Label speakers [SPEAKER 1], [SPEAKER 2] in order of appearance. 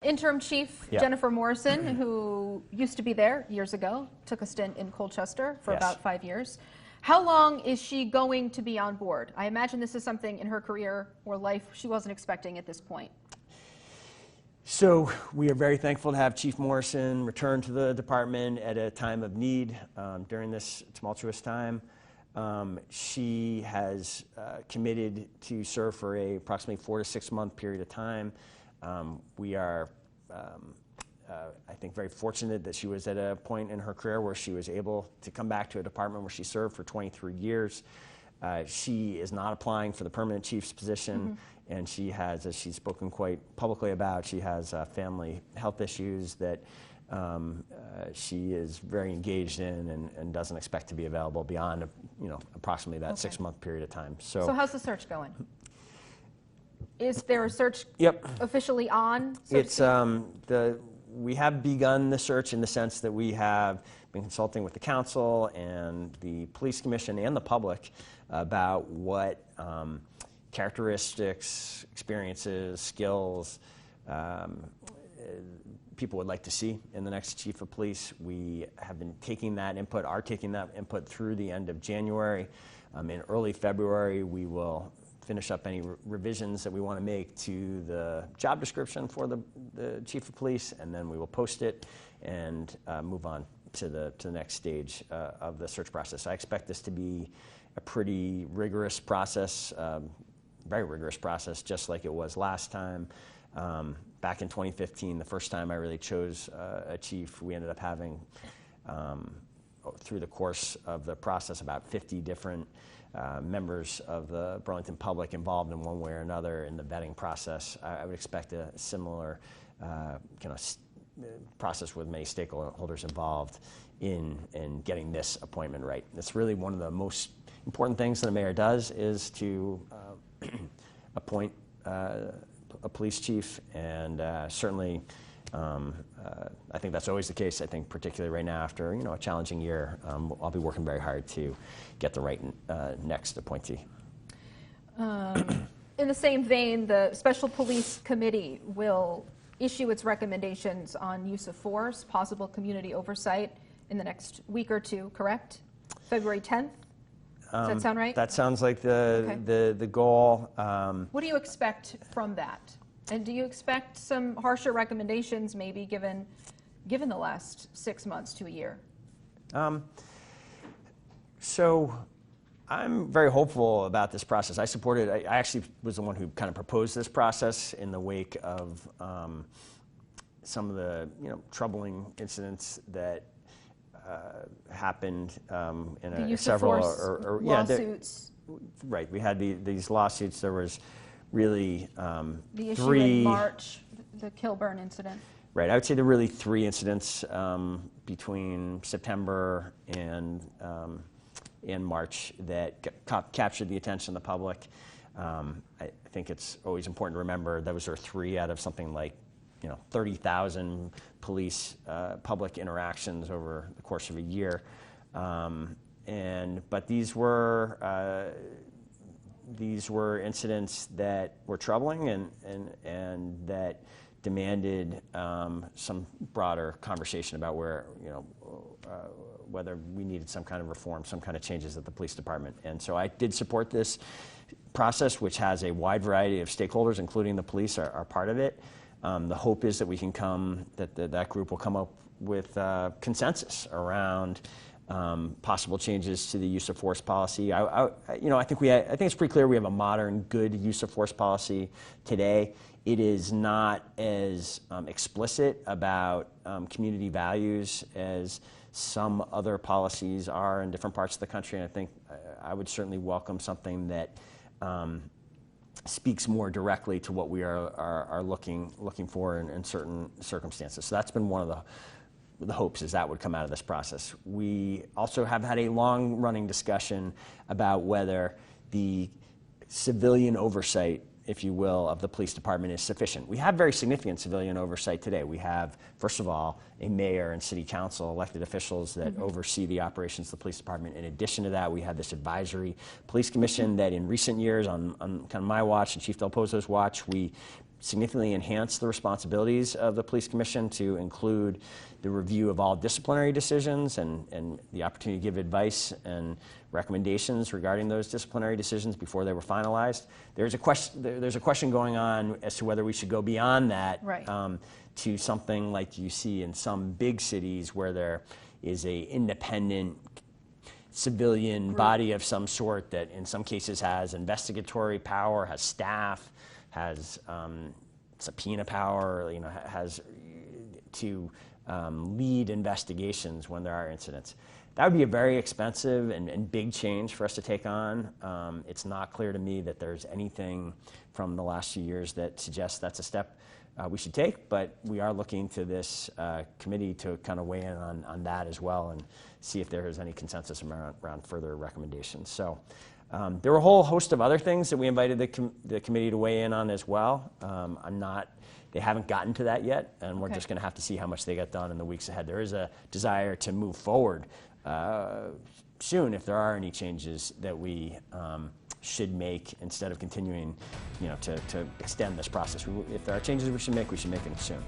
[SPEAKER 1] Interim Chief Jennifer Morrison, who used to be there years ago, took a stint in Colchester for about 5 years. How long is she going to be on board? I imagine this is something in her career or life she wasn't expecting at this point.
[SPEAKER 2] So we are very thankful to have Chief Morrison return to the department at a time of need during this tumultuous time. She has committed to serve for a approximately 4 to 6 month period of time. We are, I think, very fortunate that she was at a point in her career where she was able to come back to a department where she served for 23 years. She is not applying for the permanent chief's position, and she has, as she's spoken quite publicly about, she has family health issues that she is very engaged in and doesn't expect to be available beyond, approximately that 6 month period of time.
[SPEAKER 1] So how's the search going? Is there a search officially on?
[SPEAKER 2] It's we have begun the search in the sense that we have been consulting with the council and the police commission and the public about what characteristics, experiences, skills people would like to see in the next chief of police. We have been taking that input, are taking that input through the end of January. In early February, we will finish up any revisions that we want to make to the job description for the chief of police, and then we will post it and move on to the next stage of the search process. I expect this to be a pretty rigorous process, very rigorous process, just like it was last time. Back in 2015, the first time I really chose a chief, we ended up having, through the course of the process, about 50 different members of the Burlington public involved in one way or another in the vetting process. I would expect a similar process with many stakeholders involved in getting this appointment right. It's really one of the most important things that a mayor does is to appoint a police chief, and certainly I think that's always the case. I think particularly right now after a challenging year, I'll be working very hard to get the right next appointee.
[SPEAKER 1] In the same vein, the Special Police Committee will issue its recommendations on use of force, possible community oversight in the next week or two, correct? February 10th? Does that sound right?
[SPEAKER 2] That sounds like the goal.
[SPEAKER 1] What do you expect from that? And do you expect some harsher recommendations, maybe given the last 6 months to a year? So I'm very hopeful about this process. I actually was the one who kind of proposed this process in the wake of some of the troubling incidents that happened in the use
[SPEAKER 2] several
[SPEAKER 1] of force lawsuits.
[SPEAKER 2] Right, we had these lawsuits. There was really
[SPEAKER 1] the issue in March, the Kilburn incident.
[SPEAKER 2] Right, I would say there were really 3 incidents between September and March that captured the attention of the public. I think it's always important to remember those are 3 out of something like 30,000 police public interactions over the course of a year, but these were incidents that were troubling and that demanded some broader conversation about whether we needed some kind of reform, some kind of changes at the police department. And so I did support this process, which has a wide variety of stakeholders, including the police, are part of it. The hope is that we can that group will come up with consensus around possible changes to the use of force policy. I think it's pretty clear we have a modern, good use of force policy today. It is not as explicit about community values as some other policies are in different parts of the country, and I think I would certainly welcome something that speaks more directly to what we are looking for in certain circumstances. So that's been one of the hopes, is that would come out of this process. We also have had a long-running discussion about whether the civilian oversight, if you will, of the police department is sufficient. We have very significant civilian oversight today. We have, first of all, a mayor and city council, elected officials that oversee the operations of the police department. In addition to that, we have this advisory police commission that in recent years, on kind of my watch and Chief Del Pozo's watch, we significantly enhance the responsibilities of the police commission to include the review of all disciplinary decisions and the opportunity to give advice and recommendations regarding those disciplinary decisions before they were finalized. There's a question going on as to whether we should go beyond that,
[SPEAKER 1] right,
[SPEAKER 2] to something like you see in some big cities where there is a independent civilian
[SPEAKER 1] group,
[SPEAKER 2] body of some sort that in some cases has investigatory power, has staff, has subpoena power, has to lead investigations when there are incidents. That would be a very expensive and big change for us to take on. It's not clear to me that there's anything from the last few years that suggests that's a step we should take, but we are looking to this committee to kind of weigh in on that as well and see if there is any consensus around further recommendations. So there were a whole host of other things that we invited the committee to weigh in on as well. They haven't gotten to that yet, and we're just going to have to see how much they get done in the weeks ahead. There is a desire to move forward soon if there are any changes that we should make instead of continuing, to extend this process. If there are changes we should make them soon.